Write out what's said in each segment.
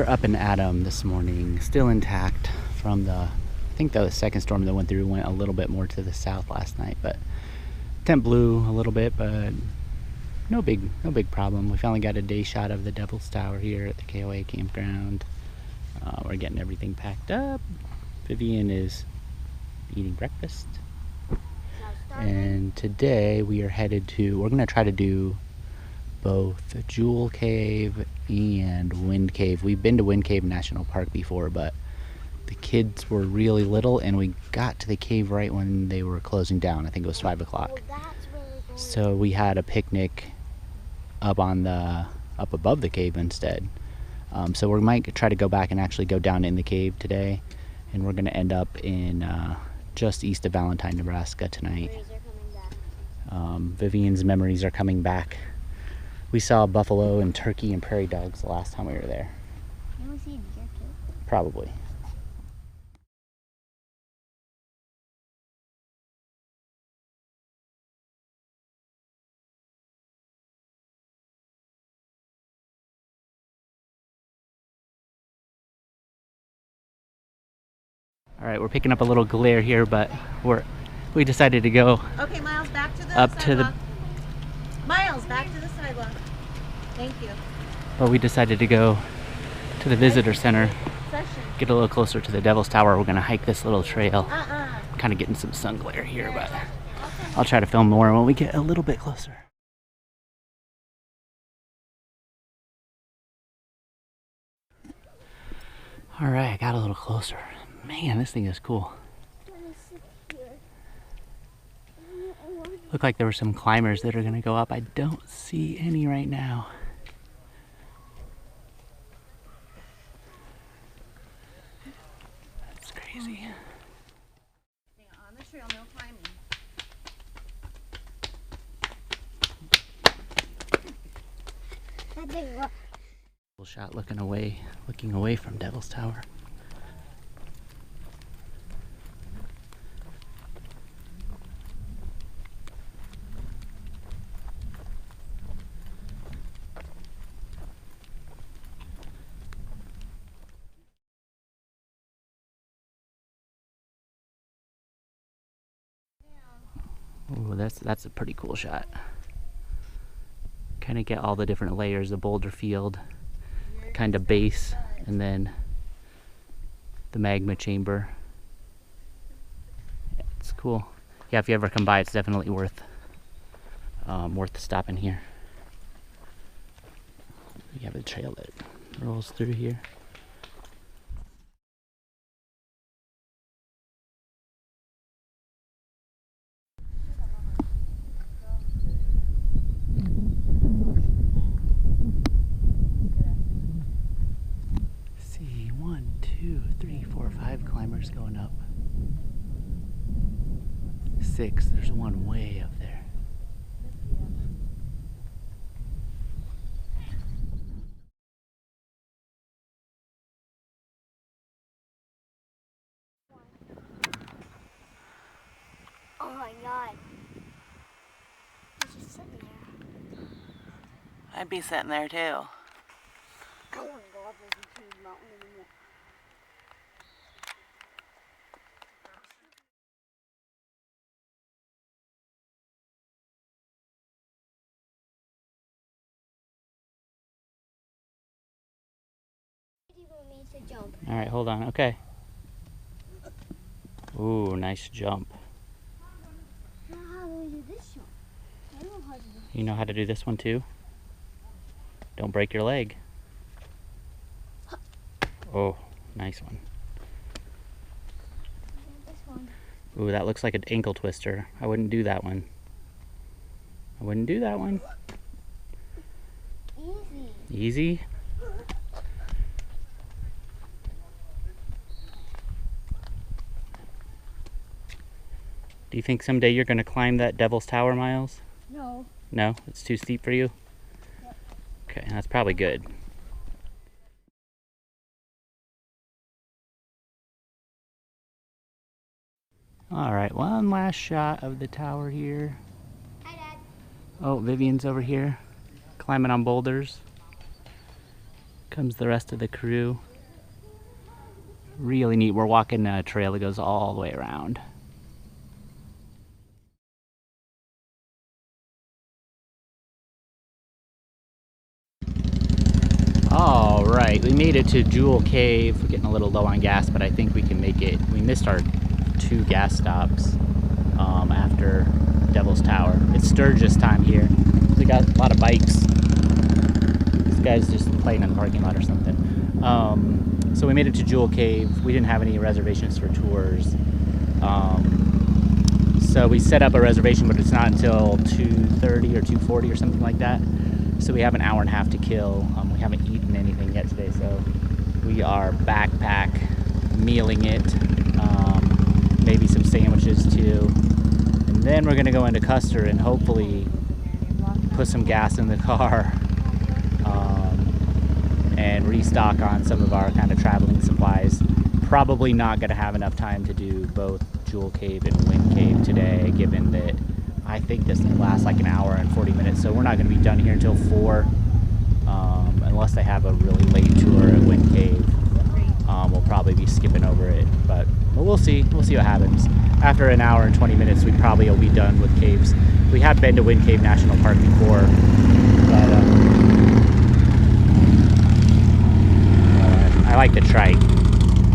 We're up and at 'em this morning, still intact from I think the second storm that went through went a little bit more to the south last night, but temp blew a little bit, but no big problem. We finally got a day shot of the Devil's Tower here at the KOA campground. We're getting everything packed up. Vivian is eating breakfast. And today we are headed we're gonna try to do both Jewel Cave and Wind Cave. We've been to Wind Cave National Park before, but the kids were really little and we got to the cave right when they were closing down. I think it was 5 o'clock. So we had a picnic up above the cave instead. So we might try to go back and actually go down in the cave today, and we're gonna end up in just east of Valentine, Nebraska tonight. Vivian's memories are coming back. We saw buffalo and turkey and prairie dogs the last time we were there. Did we see a deer too? Probably. All right, we're picking up a little glare here, but we decided to go. Okay, Miles, back to the up sidewalk. Miles, back to the sidewalk. Thank you. Well, we decided to go to the visitor center, get a little closer to the Devil's Tower. We're gonna hike this little trail. Kind of getting some sun glare here, but I'll try to film more when we get a little bit closer. All right, I got a little closer. Man, this thing is cool. Looked like there were some climbers that are gonna go up. I don't see any right now. That's crazy. On the trail, no climbing. That big rock. Little shot looking away from Devil's Tower. Oh, that's a pretty cool shot. Kind of get all the different layers, the boulder field, kind of base, and then the magma chamber. Yeah, it's cool. Yeah, if you ever come by, it's definitely worth stopping here. You have a trail that rolls through here. See, 1, 2, 3, 4, 5 climbers going up. 6, there's one way up there. Oh my god. He's just sitting there. I'd be sitting there too. I don't want to go up into the mountain anymore. Do you want me to jump? All right, hold on. Okay. Ooh, nice jump. How do we do this jump? I don't know how to do this. You know how to do this one too? Don't break your leg. Oh, nice one. This one. Ooh, that looks like an ankle twister. I wouldn't do that one. I wouldn't do that one. Easy. Easy? Do you think someday you're going to climb that Devil's Tower, Miles? No. No? It's too steep for you? Yep. Okay, that's probably good. Alright, one last shot of the tower here. Hi, Dad. Oh, Vivian's over here climbing on boulders. Comes the rest of the crew. Really neat. We're walking a trail that goes all the way around. All right, we made it to Jewel Cave. We're getting a little low on gas, but I think we can make it. We missed our 2 gas stops after Devil's Tower. It's Sturgis time here. We got a lot of bikes. This guy's just playing in the parking lot or something. So we made it to Jewel Cave. We didn't have any reservations for tours. So we set up a reservation, but it's not until 2:30 or 2:40 or something like that. So we have an hour and a half to kill. We haven't eaten anything yet today, so we are backpack mealing it. Maybe some sandwiches too. And then we're gonna go into Custer and hopefully put some gas in the car and restock on some of our kind of traveling supplies. Probably not gonna have enough time to do both Jewel Cave and Wind Cave today, given that I think this lasts like an hour and 40 minutes, so we're not going to be done here until 4, unless they have a really late tour at Wind Cave. We'll probably be skipping over it, but we'll see. We'll see what happens. After an hour and 20 minutes, we probably will be done with caves. We have been to Wind Cave National Park before, but I like the trike.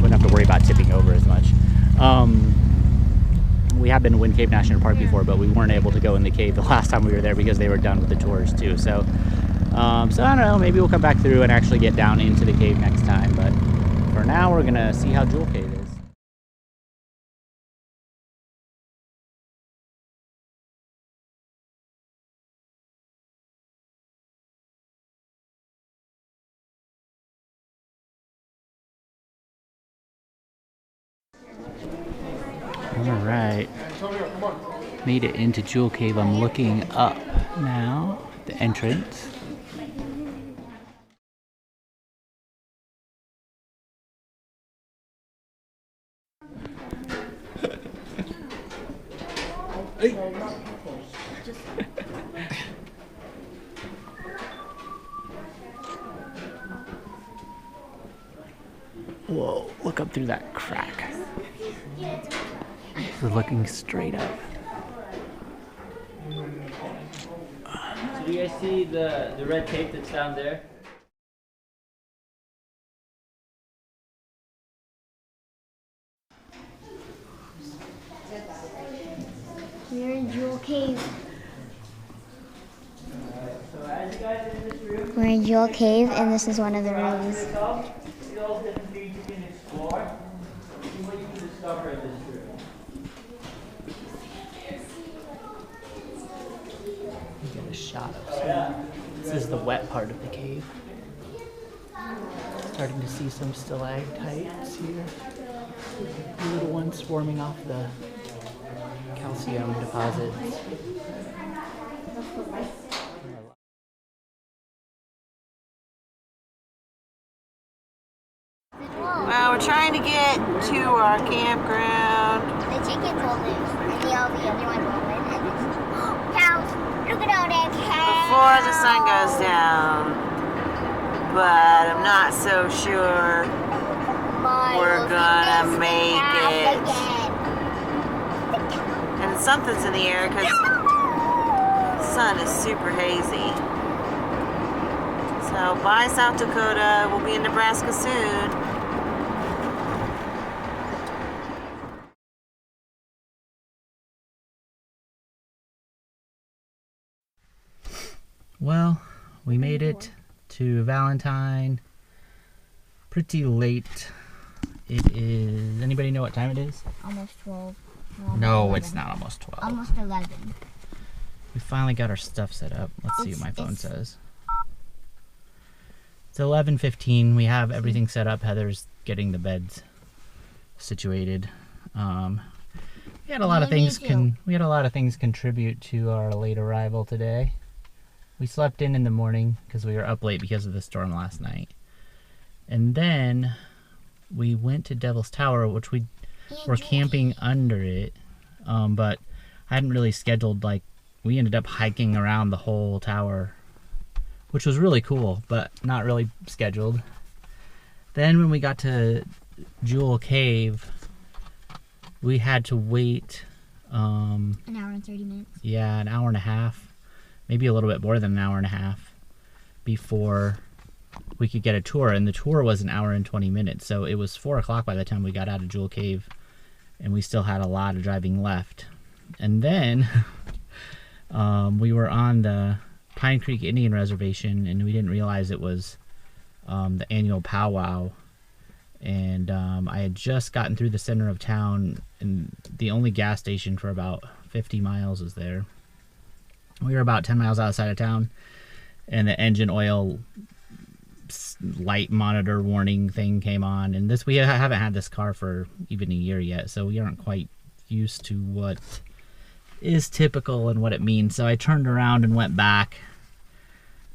Wouldn't have to worry about tipping over as much. We have been to Wind Cave National Park before, but we weren't able to go in the cave the last time we were there because they were done with the tours too. So I don't know, maybe we'll come back through and actually get down into the cave next time. But for now, we're gonna see how Jewel Cave is. All right, made it into Jewel Cave. I'm looking up now, the entrance. Whoa, look up through that crack. We're looking straight up. So do you guys see the red tape that's down there? We're in Jewel Cave. So as you guys in this room, We're in Jewel Cave, and this is one of the rooms. see all the different things you can explore, see what you can discover in this room. Get a shot of some. This is the wet part of the cave. Starting to see some stalactites here. Little ones swarming off the calcium deposits. Well, we're trying to get to our campground. The chickens will live, and all the other ones will live. And it's cows. Look at all that cows. Before the sun goes down. But I'm not so sure we're gonna make it. And something's in the air because the sun is super hazy. So bye South Dakota. We'll be in Nebraska soon. Well, we made it to Valentine pretty late. It is, anybody know what time it is? Almost 12. No, 11. it's not almost 12. Almost 11. We finally got our stuff set up. Let's see what my phone It's- says. It's 11:15. We have everything set up. Heather's getting the beds situated. We had a lot of things we had a lot of things contribute to our late arrival today. We slept in the morning because we were up late because of the storm last night. And then we went to Devil's Tower, which we were camping under it. But I hadn't really scheduled, like, we ended up hiking around the whole tower, which was really cool, but not really scheduled. Then when we got to Jewel Cave, we had to wait An hour and 30 minutes. yeah, an hour and a half, maybe a little bit more than an hour and a half before we could get a tour. And the tour was an hour and 20 minutes. So it was 4 o'clock by the time we got out of Jewel Cave, and we still had a lot of driving left. And then we were on the Pine Creek Indian Reservation, and we didn't realize it was the annual Pow Wow. And I had just gotten through the center of town, and the only gas station for about 50 miles was there. We were about 10 miles outside of town, and the engine oil light monitor warning thing came on. And we haven't had this car for even a year yet, so we aren't quite used to what is typical and what it means. So I turned around and went back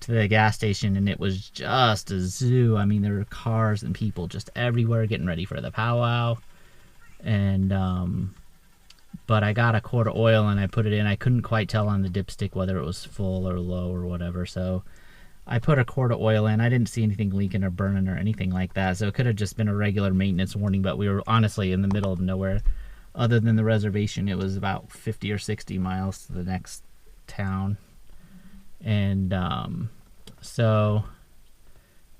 to the gas station, and it was just a zoo. I mean, there were cars and people just everywhere getting ready for the Pow Wow. And but I got a quart of oil and I put it in. I couldn't quite tell on the dipstick whether it was full or low or whatever, so I put a quart of oil in. I didn't see anything leaking or burning or anything like that, so it could have just been a regular maintenance warning. But we were honestly in the middle of nowhere. Other than the reservation, it was about 50 or 60 miles to the next town. And so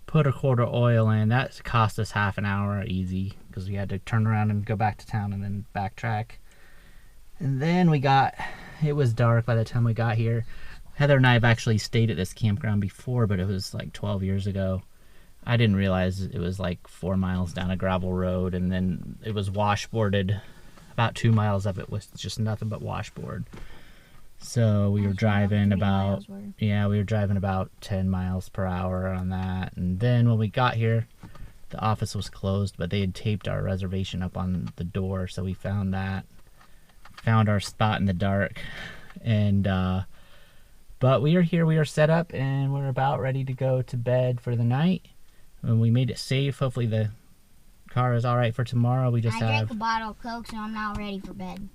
put a quart of oil in. That cost us half an hour easy, because we had to turn around and go back to town and then backtrack. And then it was dark by the time we got here. Heather and I have actually stayed at this campground before, but it was like 12 years ago. I didn't realize it was like 4 miles down a gravel road, and then it was washboarded. About 2 miles of it was just nothing but washboard. So we were driving about 10 miles per hour on that. And then when we got here, the office was closed, but they had taped our reservation up on the door, so we found that. Found our spot in the dark. And but we are here, we are set up, and we're about ready to go to bed for the night. And we made it safe. Hopefully the car is all right for tomorrow. We just I drank a bottle of Coke, so I'm not ready for bed.